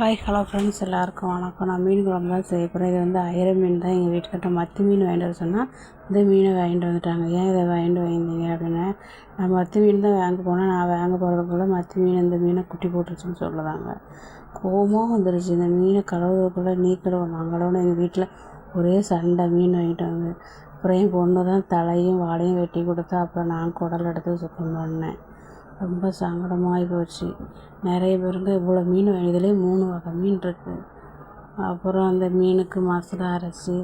Hi hello friends, எல்லாருக்கும் வணக்கம். நான் மீன் குழம்பு தான் செய்ய போகிறேன். இது வந்து அயிரை மீன் தான். எங்கள் வீட்டுக்கிட்ட மத்தி மீன் வாங்கிட்டு வர சொன்னால் இந்த மீனை வாங்கிட்டு வந்துட்டாங்க. ஏன் இதை வாங்கிட்டு வந்தீங்க அப்படின்னு. நான் மத்தி மீன் தான் வாங்க போனேன். நான் வாங்க போகிறதுக்குள்ளே மத்தி மீன் இந்த மீனை குட்டி போட்டுருச்சுன்னு சொல்லுதாங்க. கோபமாக வந்துருச்சு. இந்த மீனை கழுவுறதுக்குள்ளே நீ கழுவும் நான் கழுவுன்னு எங்கள் வீட்டில் ஒரே சண்டை. மீன் வாங்கிட்டு வந்து அப்புறம் என் பொண்ணு தான் தலையும் வாழையும் வெட்டி கொடுத்தா. அப்புறம் நான் குடல் எடுத்து சுத்தம் பண்ணேன். ரொம்ப சங்கடமாகி போச்சு. நிறைய பேருங்க இவ்வளோ மீன் இதுலேயே 3 வகை மீன் இருக்குது. அப்புறம் அந்த மீனுக்கு மசாலா அரைச்சி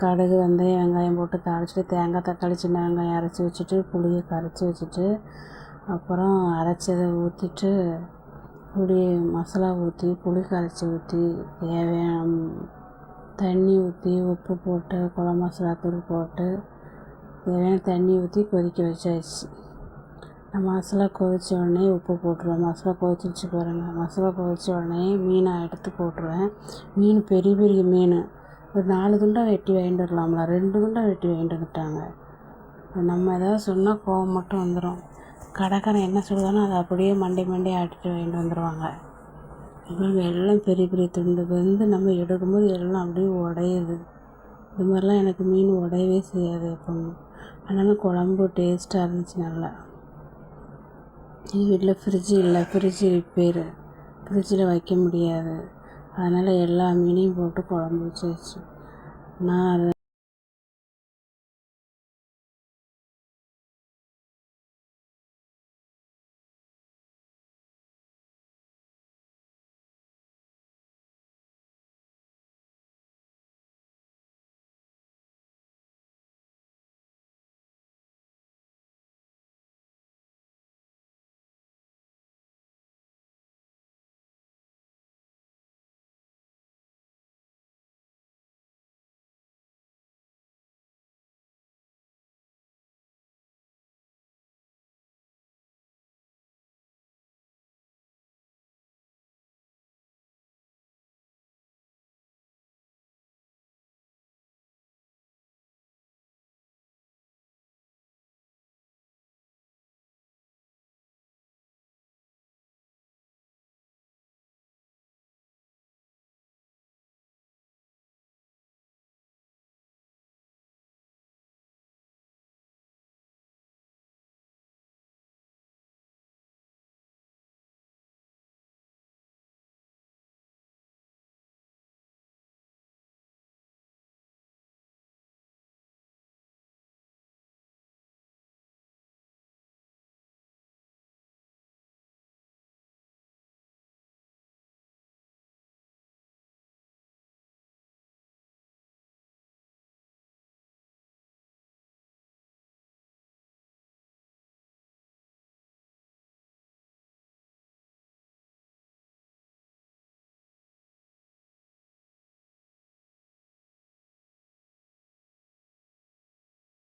கடுகு வெந்தயம் வெங்காயம் போட்டு தாளிச்சிட்டு தேங்காய் தக்காளி சின்ன வெங்காயம் அரைச்சி வச்சுட்டு புளியை கரைச்சி வச்சுட்டு அப்புறம் அரைச்சதை ஊற்றிட்டு மசாலா ஊற்றி புளி கரைச்சி ஊற்றி தேவையான தண்ணி ஊற்றி உப்பு போட்டு குழம்பு மசாலா தூள் போட்டு தேவையான தண்ணி ஊற்றி கொதிக்க வச்சாச்சு. மசாலா கொதித்த உடனே உப்பு போட்டுருவேன். மசாலா கொதிச்சிருச்சு பாருங்கள். மசாலா கொதித்த உடனே மீனை எடுத்து போட்டுருவேன். மீன் பெரிய பெரிய மீன் ஒரு 4 துண்டாக வெட்டி வாங்கிட்டு வரலாம்ல, 2 துண்டாக வெட்டி வாங்கிட்டு வந்துட்டாங்க. நம்ம ஏதாவது சொன்னால் கோவம் மட்டும் வந்துடும். கடைக்காரன் என்ன சொல்லுதானோ அதை அப்படியே மண்டை ஆட்டிட்டு வாங்கிட்டு வந்துடுவாங்க. அப்புறம் எல்லாம் பெரிய பெரிய துண்டு வந்து நம்ம எடுக்கும்போது எல்லாம் அப்படியே உடையுது. இது மாதிரிலாம் எனக்கு மீன் உடையவே செய்யாது எப்போவும். அதனால் குழம்பு டேஸ்ட்டாக இருந்துச்சு நல்லா. எங்கள் வீட்டில் ஃப்ரிட்ஜு இல்லை, ஃப்ரிட்ஜு ரிப்பேரு, ஃப்ரிட்ஜில் வைக்க முடியாது. அதனால் எல்லா மீனையும் போட்டு குழம்பு வச்சு நான்